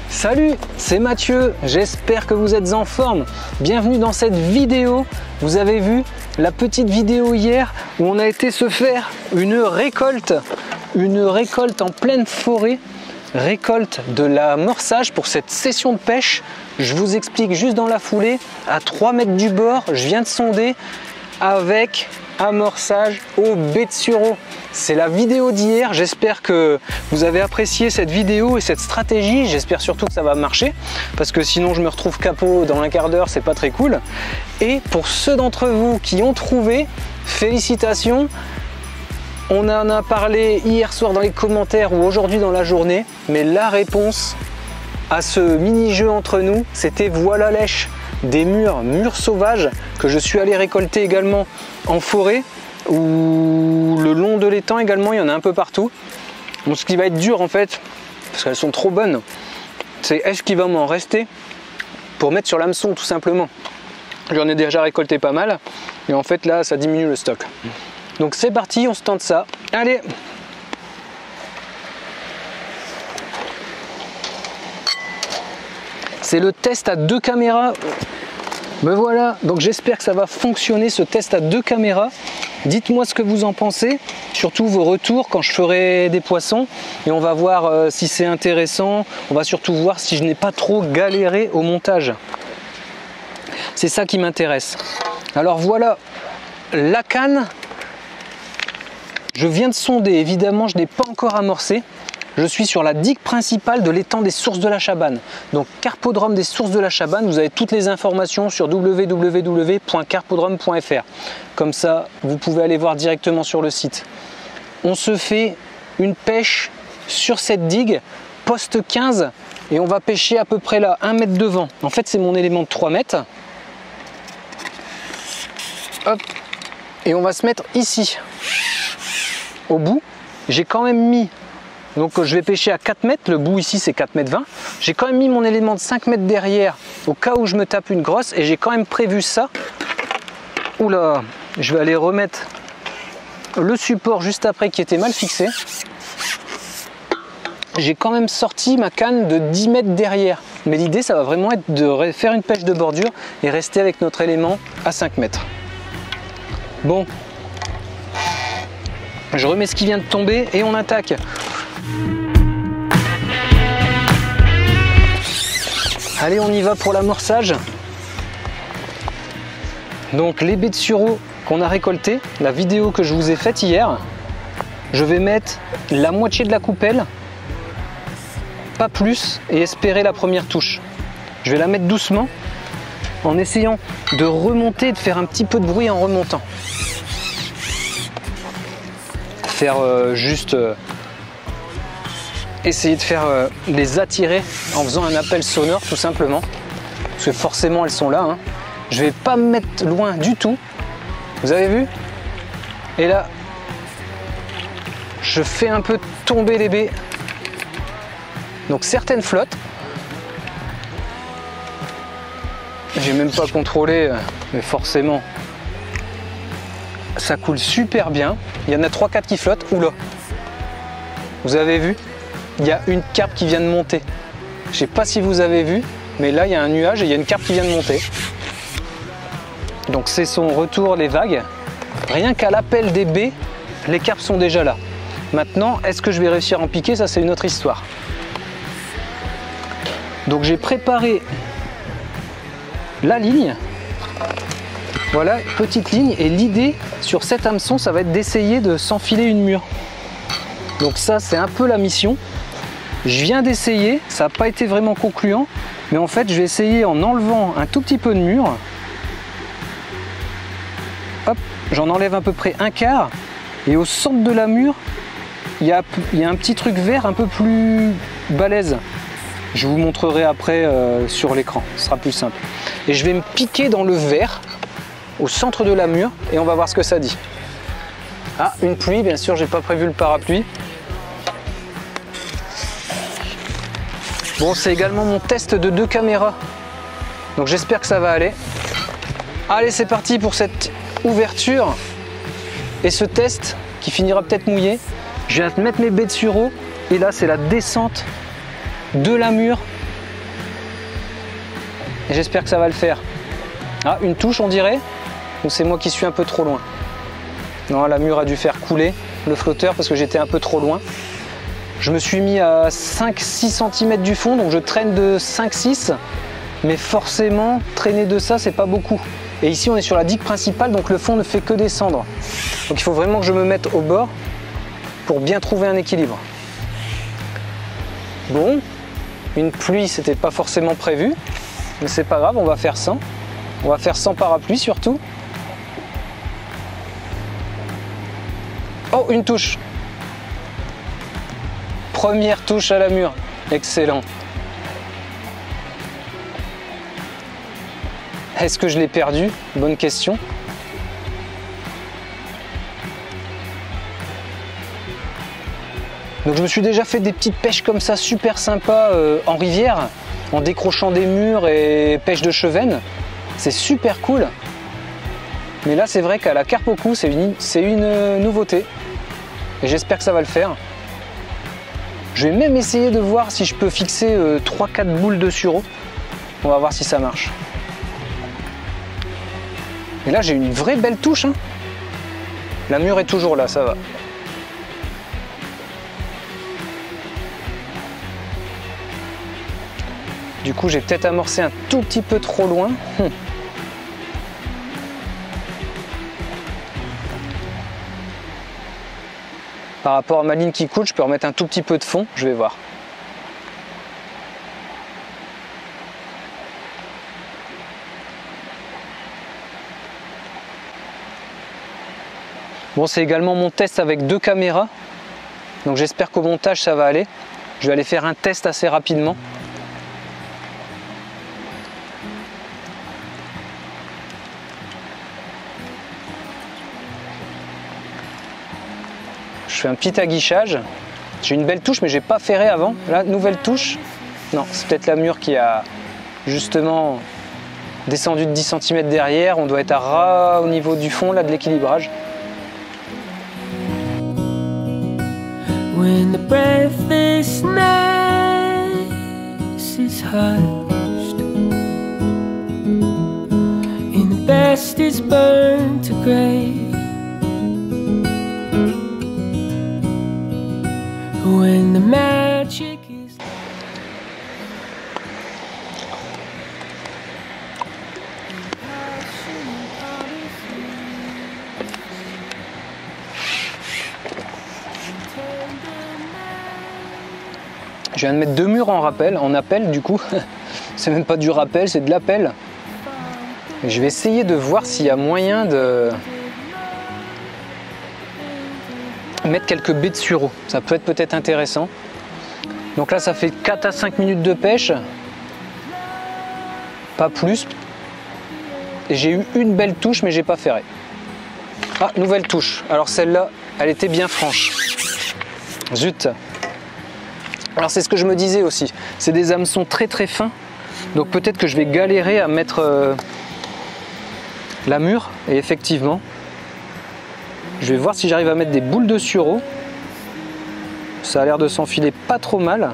Salut, c'est Mathieu, j'espère que vous êtes en forme. Bienvenue dans cette vidéo. Vous avez vu la petite vidéo hier où on a été se faire une récolte en pleine forêt, récolte de l'amorçage pour cette session de pêche. Je vous explique juste dans la foulée, à 3 mètres du bord, je viens de sonder avec amorçage au bait de sureau. C'est la vidéo d'hier, j'espère que vous avez apprécié cette vidéo et cette stratégie, j'espère surtout que ça va marcher parce que sinon je me retrouve capot dans un quart d'heure, c'est pas très cool. Et pour ceux d'entre vous qui ont trouvé, félicitations, on en a parlé hier soir dans les commentaires ou aujourd'hui dans la journée, mais la réponse à ce mini-jeu entre nous, c'était voilà lèche, des mûres sauvages que je suis allé récolter également en forêt ou le long de l'étang également, il y en a un peu partout. Bon, ce qui va être dur en fait, parce qu'elles sont trop bonnes, c'est est-ce qu'il va m'en rester pour mettre sur l'hameçon tout simplement. J'en ai déjà récolté pas mal et en fait là ça diminue le stock. Donc c'est parti, on se tente ça. Allez! C'est le test à 2 caméras. Ben voilà, donc j'espère que ça va fonctionner ce test à 2 caméras. Dites-moi ce que vous en pensez, surtout vos retours quand je ferai des poissons. Et on va voir si c'est intéressant. On va surtout voir si je n'ai pas trop galéré au montage. C'est ça qui m'intéresse. Alors voilà la canne. Je viens de sonder, évidemment je n'ai pas encore amorcé. Je suis sur la digue principale de l'étang des sources de la Chabanne. Donc Carpodrome des sources de la Chabanne, vous avez toutes les informations sur www.carpodrome.fr. Comme ça, vous pouvez aller voir directement sur le site. On se fait une pêche sur cette digue, poste 15, et on va pêcher à peu près là, 1 mètre devant. En fait, c'est mon élément de 3 mètres. Hop, et on va se mettre ici. Au bout, j'ai quand même mis... Donc je vais pêcher à 4 mètres, le bout ici c'est 4 mètres 20. J'ai quand même mis mon élément de 5 mètres derrière au cas où je me tape une grosse et j'ai quand même prévu ça. Oula, je vais aller remettre le support juste après qui était mal fixé. J'ai quand même sorti ma canne de 10 mètres derrière. Mais l'idée ça va vraiment être de faire une pêche de bordure et rester avec notre élément à 5 mètres. Bon, je remets ce qui vient de tomber et on attaque. Allez, on y va pour l'amorçage. Donc les baies de sureau qu'on a récoltées, la vidéo que je vous ai faite hier, je vais mettre la moitié de la coupelle, pas plus, et espérer la première touche. Je vais la mettre doucement en essayant de remonter et de faire un petit peu de bruit en remontant. Faire essayer de faire les attirer en faisant un appel sonore tout simplement, parce que forcément elles sont là, hein. Je vais pas me mettre loin du tout, vous avez vu, et là je fais un peu tomber les baies, donc certaines flottent, j'ai même pas contrôlé, mais forcément ça coule super bien. Il y en a 3-4 qui flottent. Oula, vous avez vu, il y a une carpe qui vient de monter. Je sais pas si vous avez vu, mais là il y a un nuage et il y a une carpe qui vient de monter. Donc c'est son retour, les vagues. Rien qu'à l'appel des baies, les carpes sont déjà là. Maintenant, est-ce que je vais réussir à en piquer? Ça, c'est une autre histoire. Donc j'ai préparé la ligne. Voilà, petite ligne. Et l'idée sur cet hameçon, ça va être d'essayer de s'enfiler une mûre. Donc ça, c'est un peu la mission. Je viens d'essayer, ça n'a pas été vraiment concluant. Mais en fait, je vais essayer en enlevant un tout petit peu de mûre. Hop, j'en enlève à peu près un quart. Et au centre de la mûre, il y a un petit truc vert un peu plus balèze. Je vous montrerai après sur l'écran, ce sera plus simple. Et je vais me piquer dans le vert, au centre de la mûre, et on va voir ce que ça dit. Ah, une pluie, bien sûr, j'ai pas prévu le parapluie. Bon, c'est également mon test de 2 caméras. Donc j'espère que ça va aller. Allez, c'est parti pour cette ouverture et ce test qui finira peut-être mouillé. Je viens de mettre mes baies de sureau et là c'est la descente de la mûre. Et j'espère que ça va le faire. Ah, une touche on dirait? Ou c'est moi qui suis un peu trop loin? Non, la mûre a dû faire couler le flotteur parce que j'étais un peu trop loin. Je me suis mis à 5-6 cm du fond, donc je traîne de 5-6. Mais forcément, traîner de ça, c'est pas beaucoup. Et ici, on est sur la digue principale, donc le fond ne fait que descendre. Donc il faut vraiment que je me mette au bord pour bien trouver un équilibre. Bon, une pluie, c'était pas forcément prévu. Mais c'est pas grave, on va faire sans. On va faire sans parapluie surtout. Oh, une touche. Première touche à la mûre. Excellent. Est-ce que je l'ai perdu? Bonne question. Donc je me suis déjà fait des petites pêches comme ça super sympas en rivière, en décrochant des mûres et pêche de chevennes. C'est super cool. Mais là c'est vrai qu'à la carpe au cou, c'est une nouveauté. Et j'espère que ça va le faire. Je vais même essayer de voir si je peux fixer 3-4 boules de sureau. On va voir si ça marche. Et là j'ai une vraie belle touche. Hein. La mûre est toujours là, ça va. Du coup j'ai peut-être amorcé un tout petit peu trop loin. Par rapport à ma ligne qui coule, je peux remettre un tout petit peu de fond, je vais voir. Bon, c'est également mon test avec 2 caméras. Donc j'espère qu'au montage ça va aller. Je vais aller faire un test assez rapidement. Je fais un petit aguichage. J'ai une belle touche mais j'ai pas ferré avant. Là, nouvelle touche. Non, c'est peut-être la mûre qui a justement descendu de 10 cm derrière. On doit être à ras au niveau du fond là de l'équilibrage. When the breathlessness is hushed and the best is burned to grey, when the magic is... Je viens de mettre 2 mûres en rappel, en appel du coup. C'est même pas du rappel, c'est de l'appel. Et je vais essayer de voir s'il y a moyen de mettre quelques baies de sureau. Ça peut être peut-être intéressant. Donc là ça fait 4 à 5 minutes de pêche. Pas plus. Et j'ai eu une belle touche mais j'ai pas ferré. Ah, nouvelle touche. Alors celle-là, elle était bien franche. Zut. Alors c'est ce que je me disais aussi, c'est des hameçons très très fins, donc peut-être que je vais galérer à mettre la mûre, et effectivement, je vais voir si j'arrive à mettre des boules de sureau. Ça a l'air de s'enfiler pas trop mal.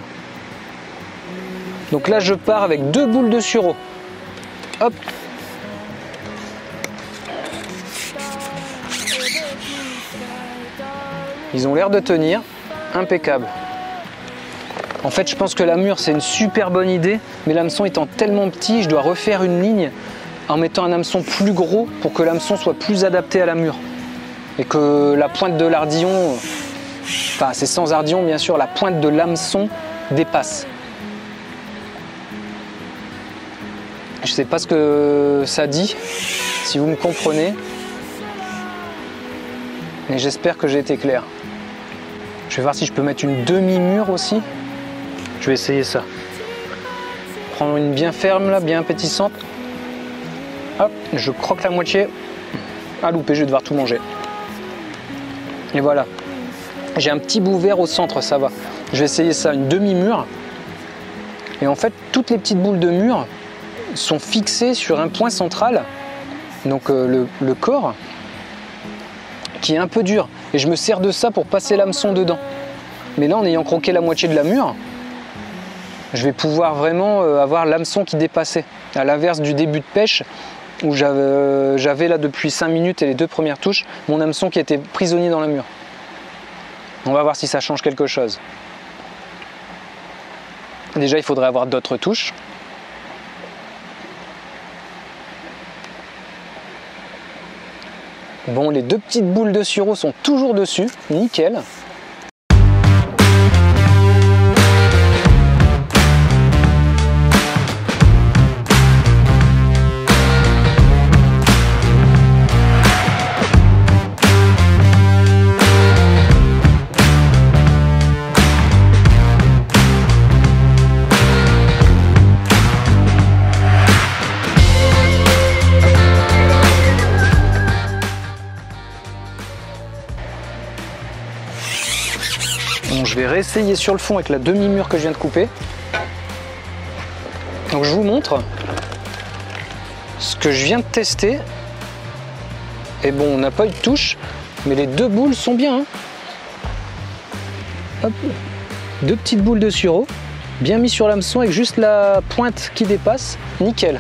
Donc là je pars avec 2 boules de sureau. Hop. Ils ont l'air de tenir, impeccable. En fait, je pense que la mûre, c'est une super bonne idée, mais l'hameçon étant tellement petit, je dois refaire une ligne en mettant un hameçon plus gros pour que l'hameçon soit plus adapté à la mûre. Et que la pointe de l'ardillon, enfin c'est sans ardillon bien sûr, la pointe de l'hameçon dépasse. Je ne sais pas ce que ça dit, si vous me comprenez, mais j'espère que j'ai été clair. Je vais voir si je peux mettre une demi-mûre aussi. Je vais essayer ça. Prendre une bien ferme là, bien appétissante. Hop, je croque la moitié. À louper, je vais devoir tout manger. Et voilà. J'ai un petit bout vert au centre, ça va. Je vais essayer ça, une demi-mûre. Et en fait, toutes les petites boules de mur sont fixées sur un point central, donc le corps, qui est un peu dur. Et je me sers de ça pour passer l'hameçon dedans. Mais là, en ayant croqué la moitié de la mûre, je vais pouvoir vraiment avoir l'hameçon qui dépassait. À l'inverse du début de pêche, où j'avais là depuis 5 minutes et les 2 premières touches, mon hameçon qui était prisonnier dans la mûre. On va voir si ça change quelque chose. Déjà, il faudrait avoir d'autres touches. Bon, les 2 petites boules de sureau sont toujours dessus, nickel. Bon, je vais réessayer sur le fond avec la demi-mûre que je viens de couper. Donc je vous montre ce que je viens de tester. Et bon, on n'a pas eu de touche, mais les 2 boules sont bien. Hein. Hop. 2 petites boules de sureau, bien mis sur l'hameçon avec juste la pointe qui dépasse, nickel.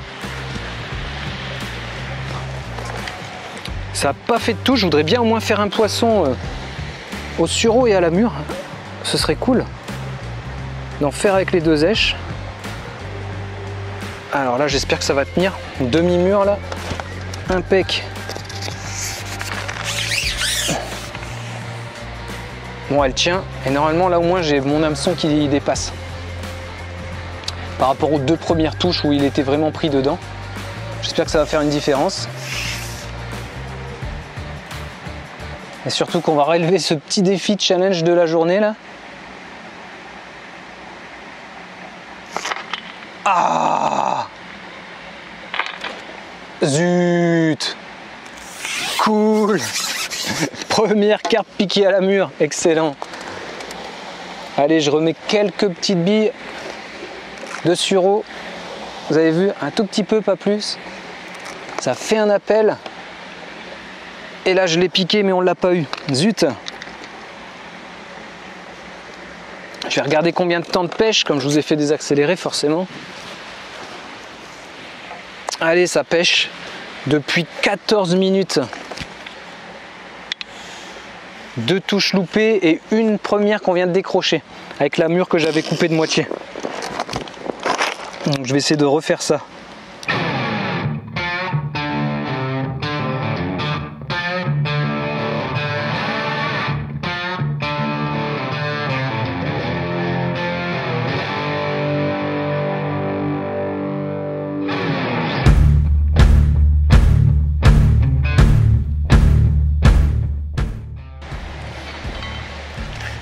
Ça n'a pas fait de touche, je voudrais bien au moins faire un poisson au sureau et à la mûre. Ce serait cool d'en faire avec les 2 èches. Alors là, j'espère que ça va tenir. Demi-mûre là, impec. Bon, elle tient. Et normalement, là au moins, j'ai mon hameçon qui dépasse. Par rapport aux 2 premières touches où il était vraiment pris dedans. J'espère que ça va faire une différence. Et surtout qu'on va relever ce petit défi de challenge de la journée là. Ah! Zut! Cool! Première carpe piquée à la mûre, excellent. Allez, je remets quelques petites billes de sureau. Vous avez vu, un tout petit peu, pas plus. Ça fait un appel. Et là, je l'ai piqué, mais on ne l'a pas eu. Zut! Je vais regarder combien de temps de pêche, comme je vous ai fait désaccélérer forcément. Allez, ça pêche depuis 14 minutes. 2 touches loupées et une première qu'on vient de décrocher avec la mûre que j'avais coupée de moitié. Donc je vais essayer de refaire ça.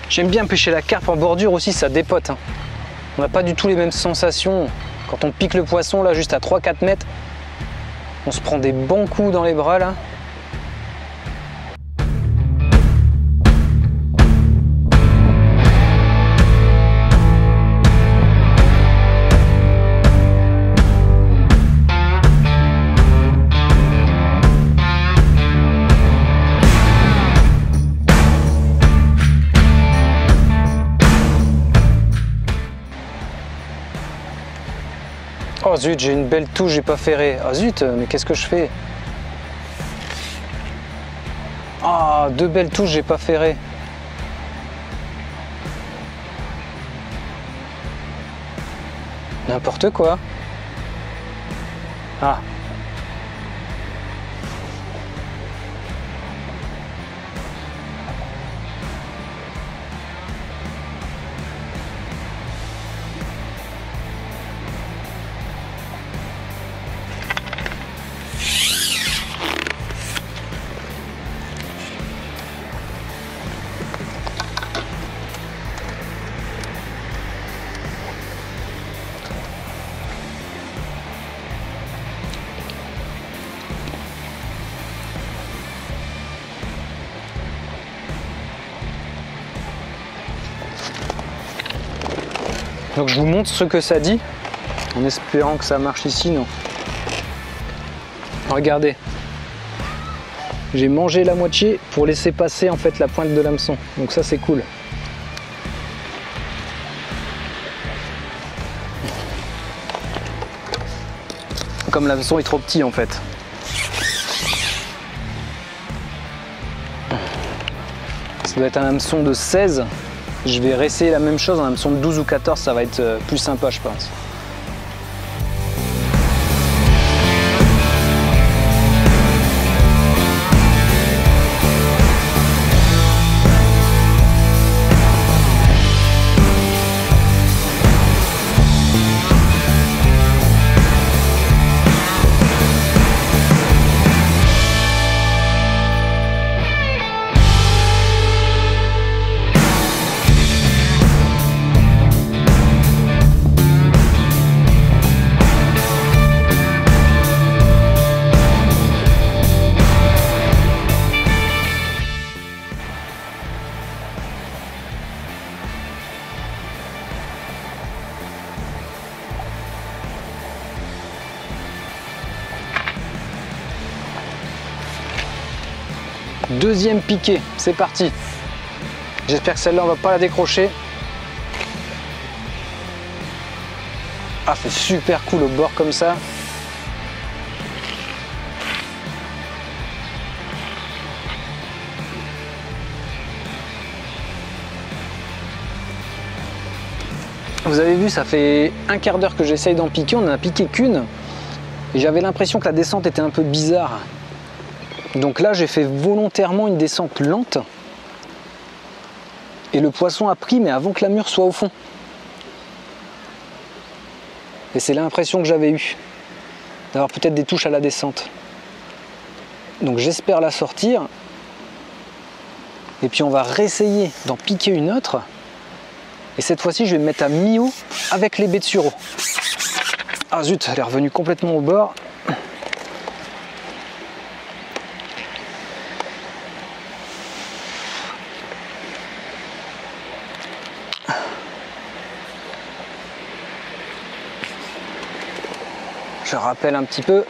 J'aime bien pêcher la carpe en bordure aussi, ça dépote. Hein. On n'a pas du tout les mêmes sensations. Quand on pique le poisson là juste à 3-4 mètres, on se prend des bons coups dans les bras là. Oh zut, j'ai une belle touche, j'ai pas ferré. Ah zut, mais qu'est-ce que je fais? Ah, 2 belles touches, j'ai pas ferré. N'importe quoi. Ah. Donc je vous montre ce que ça dit, en espérant que ça marche ici, non. Regardez, j'ai mangé la moitié pour laisser passer en fait la pointe de l'hameçon, donc ça c'est cool. Comme l'hameçon est trop petit en fait. Ça doit être un hameçon de 16. Je vais réessayer la même chose, un hameçon de 12 ou 14, ça va être plus sympa je pense. Deuxième piqué, c'est parti. J'espère que celle-là on va pas la décrocher. Ah, c'est super cool au bord comme ça. Vous avez vu, ça fait un quart d'heure que j'essaye d'en piquer, on n'en a piqué qu'une. Et j'avais l'impression que la descente était un peu bizarre. Donc là, j'ai fait volontairement une descente lente. Et le poisson a pris, mais avant que la mûre soit au fond. Et c'est l'impression que j'avais eue, d'avoir peut-être des touches à la descente. Donc j'espère la sortir. Et puis on va réessayer d'en piquer une autre. Et cette fois-ci, je vais me mettre à mi-eau avec les baies de sureau. Ah zut, elle est revenue complètement au bord. Je rappelle un petit peu.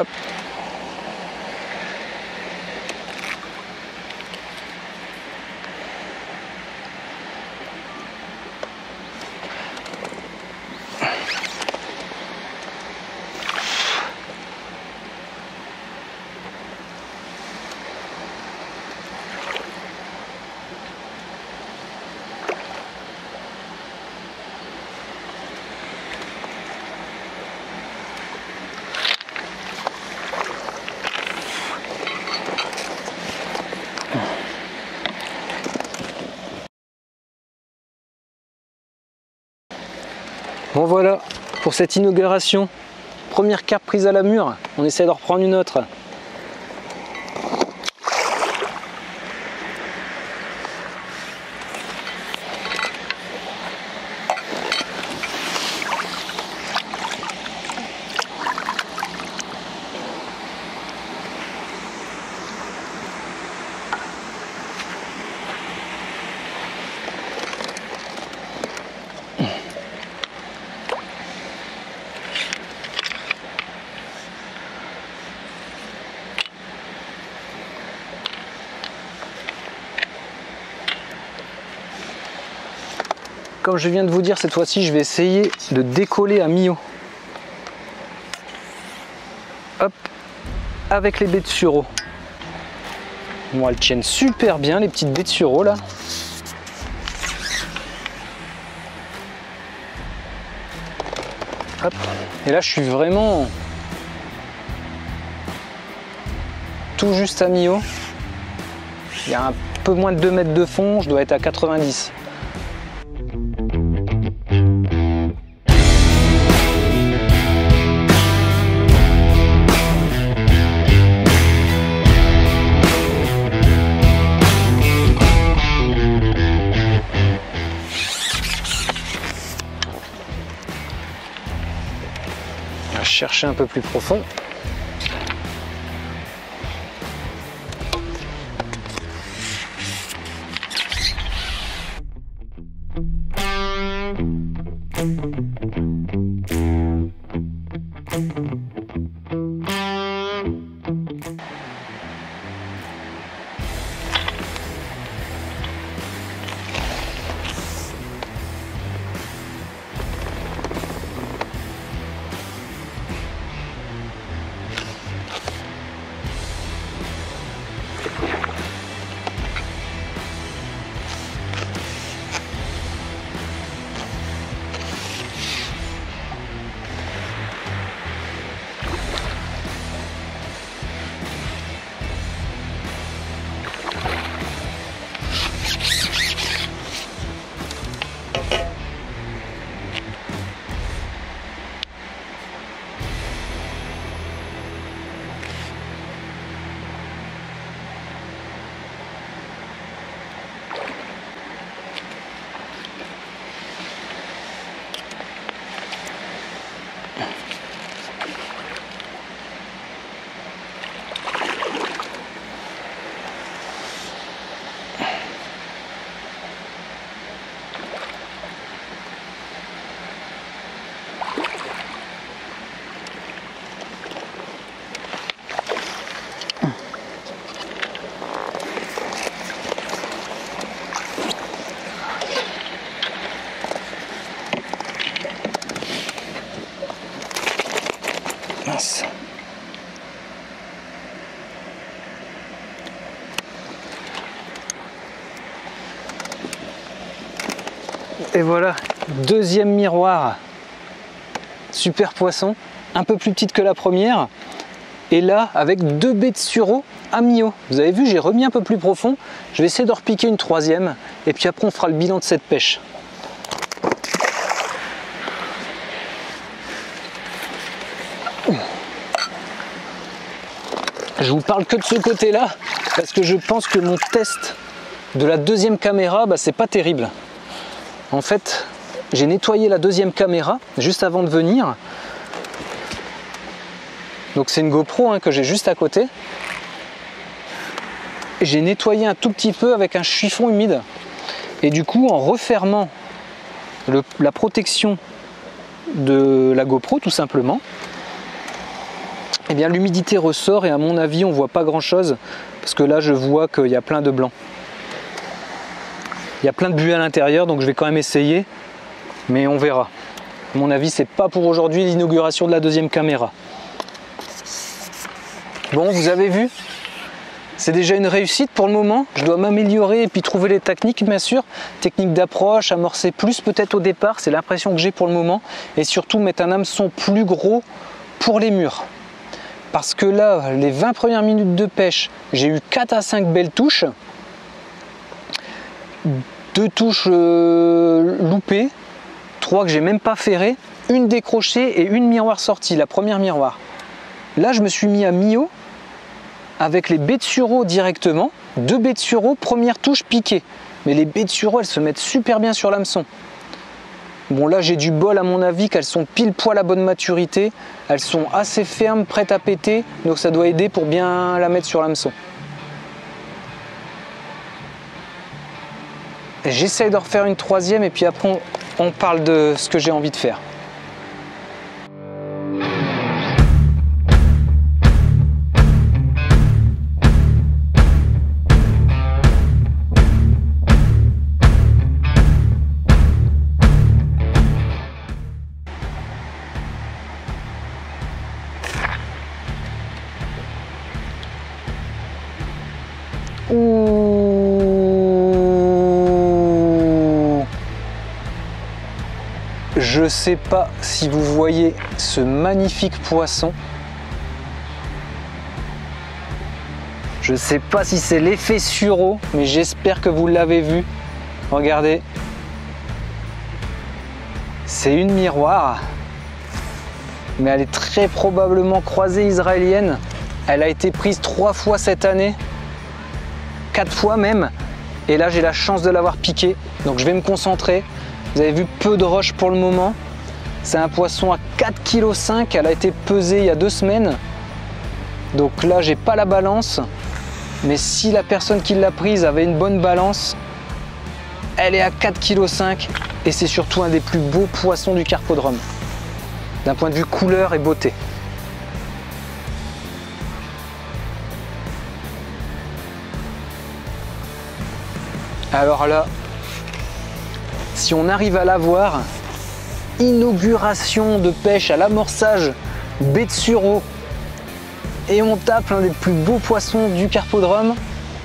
Hop. Bon voilà, pour cette inauguration, première carpe prise à la mûre, on essaie d'en reprendre une autre. Comme je viens de vous dire, cette fois-ci, je vais essayer de décoller à mi-eau. Hop, avec les baies de sureau. Bon, elles tiennent super bien, les petites baies de sureau, là. Hop, et là, je suis vraiment tout juste à mi-eau. Il y a un peu moins de 2 mètres de fond, je dois être à 90. Chercher un peu plus profond. Mince. Et voilà, deuxième miroir, super poisson, un peu plus petite que la première. Et là, avec 2 baies de sureau à mi-eau. Vous avez vu, j'ai remis un peu plus profond. Je vais essayer de repiquer une troisième. Et puis après, on fera le bilan de cette pêche. Je vous parle que de ce côté-là, parce que je pense que mon test de la deuxième caméra, c'est pas terrible. En fait, j'ai nettoyé la deuxième caméra juste avant de venir. Donc c'est une GoPro que j'ai juste à côté. J'ai nettoyé un tout petit peu avec un chiffon humide. Et du coup, en refermant la protection de la GoPro, tout simplement, eh bien l'humidité ressort et à mon avis, on voit pas grand-chose parce que là, je vois qu'il y a plein de blanc. Il y a plein de buées à l'intérieur, donc je vais quand même essayer, mais on verra. À mon avis, c'est pas pour aujourd'hui l'inauguration de la deuxième caméra. Bon, vous avez vu, c'est déjà une réussite pour le moment. Je dois m'améliorer et puis trouver les techniques, bien sûr. Technique d'approche, amorcer plus peut-être au départ, c'est l'impression que j'ai pour le moment. Et surtout mettre un hameçon plus gros pour les murs. Parce que là, les 20 premières minutes de pêche, j'ai eu 4 à 5 belles touches. 2 touches loupées, 3 que j'ai même pas ferrées, une décrochée et une miroir sortie, la première miroir. Là, je me suis mis à mi-eau avec les baies de sureau directement, 2 baies de sureau, première touche piquée. Mais les baies de sureau, elles se mettent super bien sur l'hameçon. Bon, là, j'ai du bol à mon avis qu'elles sont pile poil à bonne maturité. Elles sont assez fermes, prêtes à péter, donc ça doit aider pour bien la mettre sur l'hameçon. J'essaye de refaire une troisième et puis après on parle de ce que j'ai envie de faire. Je sais pas si vous voyez ce magnifique poisson. Je sais pas si c'est l'effet sureau, mais j'espère que vous l'avez vu. Regardez. C'est une miroir, mais elle est très probablement croisée israélienne. Elle a été prise 3 fois cette année, 4 fois même. Et là, j'ai la chance de l'avoir piquée. Donc je vais me concentrer. Vous avez vu, peu de roches pour le moment. C'est un poisson à 4,5 kg. Elle a été pesée il y a 2 semaines. Donc là, j'ai pas la balance. Mais si la personne qui l'a prise avait une bonne balance, elle est à 4,5 kg. et c'est surtout un des plus beaux poissons du carpodrome, d'un point de vue couleur et beauté. Alors là, si on arrive à l'avoir, inauguration de pêche à l'amorçage, baie de Sureau, et on tape l'un des plus beaux poissons du carpodrome,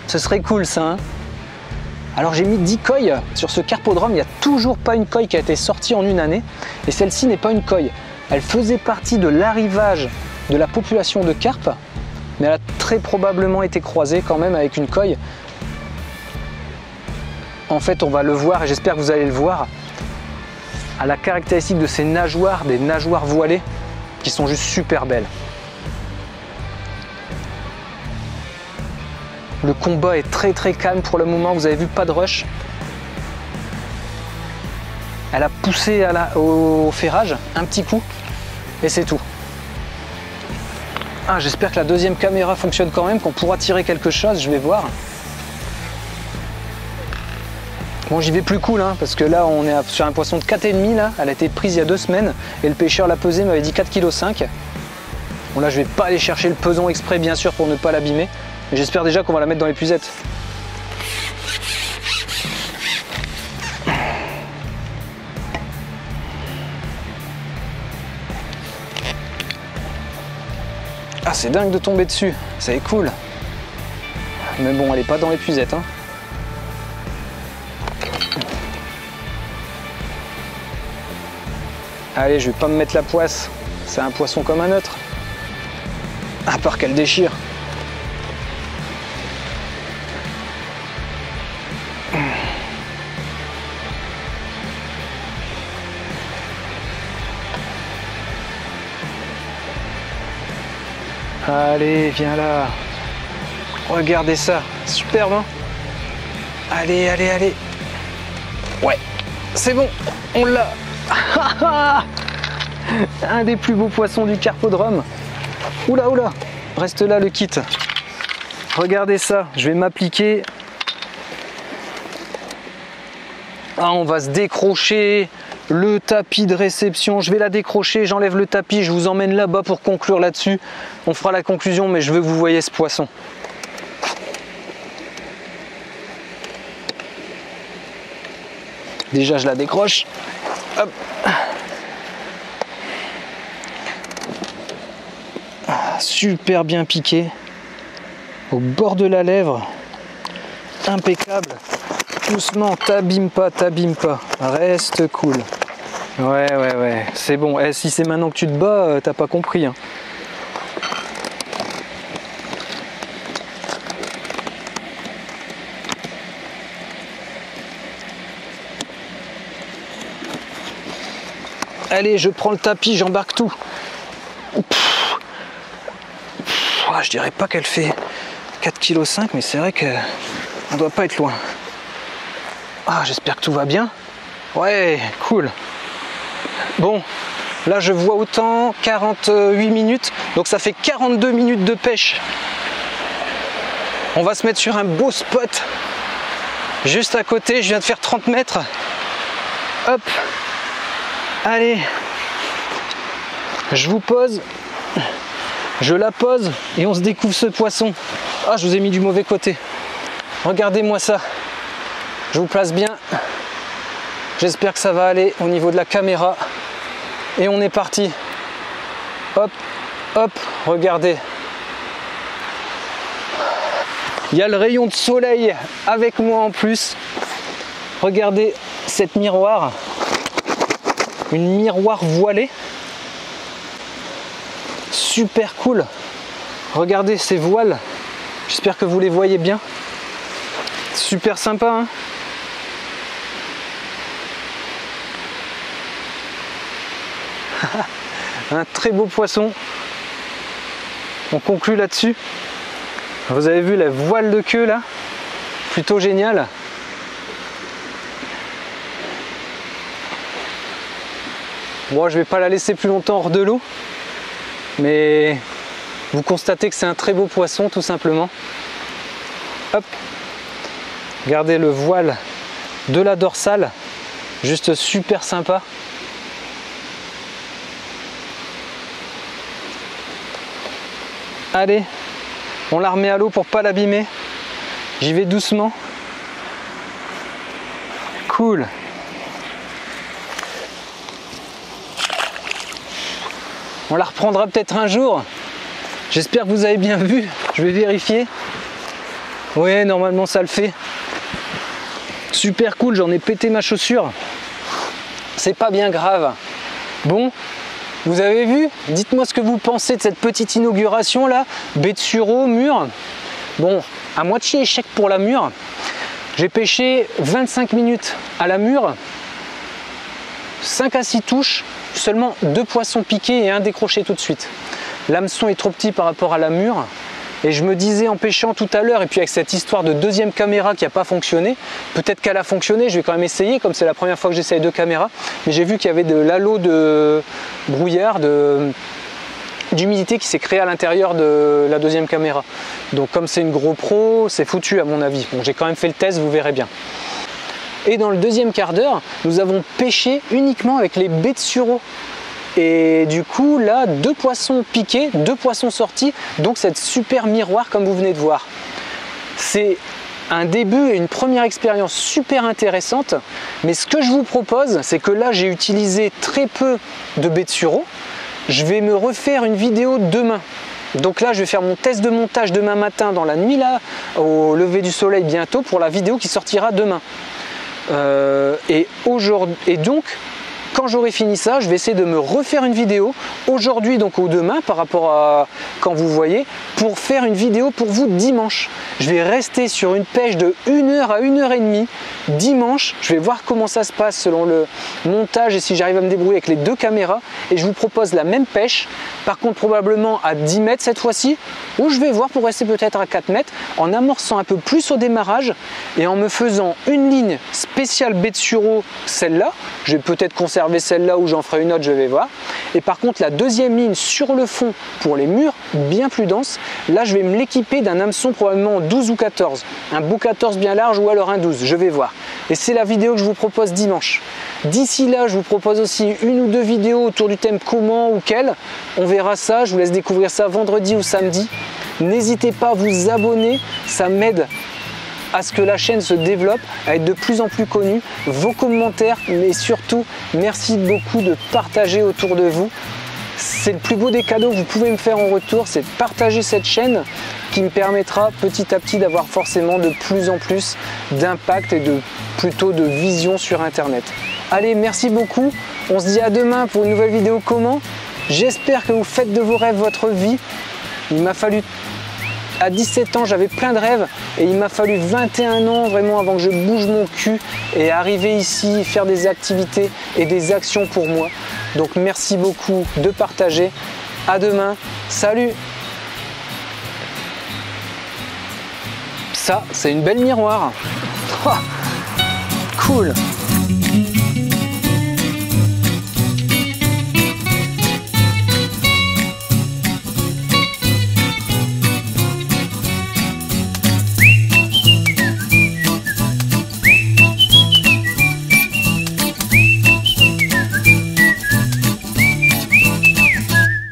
ce serait cool ça, hein. Alors j'ai mis 10 coilles sur ce carpodrome, il n'y a toujours pas une coille qui a été sortie en une année, et celle-ci n'est pas une coille. Elle faisait partie de l'arrivage de la population de carpes, mais elle a très probablement été croisée quand même avec une coille. En fait, on va le voir, et j'espère que vous allez le voir, à la caractéristique de ces nageoires, des nageoires voilées, qui sont juste super belles. Le combat est très calme pour le moment, vous avez vu, pas de rush. Elle a poussé au ferrage, un petit coup, et c'est tout. Ah, j'espère que la deuxième caméra fonctionne quand même, qu'on pourra tirer quelque chose, je vais voir. Bon, j'y vais plus cool, hein, parce que là on est sur un poisson de 4,5 kg, elle a été prise il y a 2 semaines et le pêcheur l'a pesé, m'avait dit 4,5 kg. Bon, là je vais pas aller chercher le peson exprès bien sûr pour ne pas l'abîmer, mais j'espère déjà qu'on va la mettre dans l'épuisette. Ah, c'est dingue de tomber dessus, c'est cool. Mais bon, elle est pas dans l'épuisette, hein. Allez, je vais pas me mettre la poisse, c'est un poisson comme un autre. À part qu'elle déchire. Allez, viens là. Regardez ça, superbe, hein? Allez, allez, allez. Ouais, c'est bon, on l'a. Un des plus beaux poissons du carpodrome. Oula, oula, reste là le kit. Regardez ça, je vais m'appliquer. Ah, on va se décrocher le tapis de réception. Je vais la décrocher, j'enlève le tapis, je vous emmène là-bas pour conclure là-dessus. On fera la conclusion, mais je veux que vous voyez ce poisson. Déjà, je la décroche. Hop. Super bien piqué. Au bord de la lèvre. Impeccable. Doucement, t'abîme pas, t'abîme pas. Reste cool. Ouais. C'est bon. Eh, si c'est maintenant que tu te bats, t'as pas compris, hein. Allez, je prends le tapis, j'embarque tout. Je dirais pas qu'elle fait 4,5 kg, mais c'est vrai qu'on doit pas être loin. Ah, j'espère que tout va bien. Ouais, cool. Bon, là je vois autant 48 minutes, donc ça fait 42 minutes de pêche. On va se mettre sur un beau spot. Juste à côté, je viens de faire 30 mètres. Hop. Allez, je vous pose, je la pose et on se découvre ce poisson. Ah, je vous ai mis du mauvais côté. Regardez-moi ça. Je vous place bien. J'espère que ça va aller au niveau de la caméra. Et on est parti. Hop, hop, regardez. Il y a le rayon de soleil avec moi en plus. Regardez cette miroir. Une miroir voilée. Super cool. Regardez ces voiles. J'espère que vous les voyez bien. Super sympa, hein? Un très beau poisson. On conclut là-dessus. Vous avez vu la voile de queue là? Plutôt génial. Bon, je vais pas la laisser plus longtemps hors de l'eau, mais vous constatez que c'est un très beau poisson tout simplement. Hop, regardez le voile de la dorsale, Juste super sympa. Allez, on la remet à l'eau pour pas l'abîmer. J'y vais doucement. Cool. On la reprendra peut-être un jour. J'espère que vous avez bien vu. Je vais vérifier. Ouais, normalement ça le fait. Super cool, j'en ai pété ma chaussure. C'est pas bien grave. Bon, vous avez vu? Dites-moi ce que vous pensez de cette petite inauguration là. Baie de Sureau, mur. Bon, à moitié échec pour la mûre. J'ai pêché 25 minutes à la mûre. 5 à 6 touches, seulement 2 poissons piqués et un décroché tout de suite. L'hameçon est trop petit par rapport à la mûre. Et je me disais en pêchant tout à l'heure, et puis avec cette histoire de deuxième caméra qui n'a pas fonctionné, peut-être qu'elle a fonctionné, je vais quand même essayer, comme c'est la première fois que j'essaye 2 caméras, mais j'ai vu qu'il y avait de l'halo de brouillard, d'humidité qui s'est créé à l'intérieur de la deuxième caméra. Donc comme c'est une GoPro, c'est foutu à mon avis. Bon, j'ai quand même fait le test, vous verrez bien. Et dans le deuxième quart d'heure, nous avons pêché uniquement avec les baies de sureau. Et du coup, là, 2 poissons piqués, 2 poissons sortis, donc cette super miroir comme vous venez de voir. C'est un début et une première expérience super intéressante, mais ce que je vous propose, c'est que là, j'ai utilisé très peu de baies de sureau. Je vais me refaire une vidéo demain. Donc là, je vais faire mon test de montage demain matin dans la nuit, là, au lever du soleil bientôt, pour la vidéo qui sortira demain. Et donc, quand j'aurai fini ça, je vais essayer de me refaire une vidéo aujourd'hui donc ou demain par rapport à quand vous voyez, pour faire une vidéo pour vous dimanche. Je vais rester sur une pêche de 1h à 1h30 dimanche. Je vais voir comment ça se passe selon le montage et si j'arrive à me débrouiller avec les 2 caméras. Et je vous propose la même pêche, par contre probablement à 10 mètres cette fois-ci, ou je vais voir pour rester peut-être à 4 mètres en amorçant un peu plus au démarrage et en me faisant une ligne spéciale baie de sureau, celle-là. Je vais peut-être conserver celle-là ou j'en ferai une autre, je vais voir. Et par contre la deuxième ligne sur le fond pour les murs, bien plus dense, là je vais me l'équiper d'un hameçon probablement 12 ou 14. Un beau 14 bien large ou alors un 12, je vais voir. Et c'est la vidéo que je vous propose dimanche. D'ici là, je vous propose aussi 1 ou 2 vidéos autour du thème comment ou quel. On verra ça, je vous laisse découvrir ça vendredi ou samedi. N'hésitez pas à vous abonner, ça m'aide à ce que la chaîne se développe, à être de plus en plus connue. Vos commentaires, mais surtout, merci beaucoup de partager autour de vous. C'est le plus beau des cadeaux que vous pouvez me faire en retour, c'est de partager cette chaîne qui me permettra petit à petit d'avoir forcément de plus en plus d'impact et plutôt de vision sur Internet. Allez, merci beaucoup. On se dit à demain pour une nouvelle vidéo comment. J'espère que vous faites de vos rêves votre vie. Il m'a fallu... À 17 ans, j'avais plein de rêves et il m'a fallu 21 ans vraiment avant que je bouge mon cul et arriver ici, faire des activités et des actions pour moi. Donc merci beaucoup de partager. À demain. Salut! Ça, c'est une belle miroir. Oh, cool!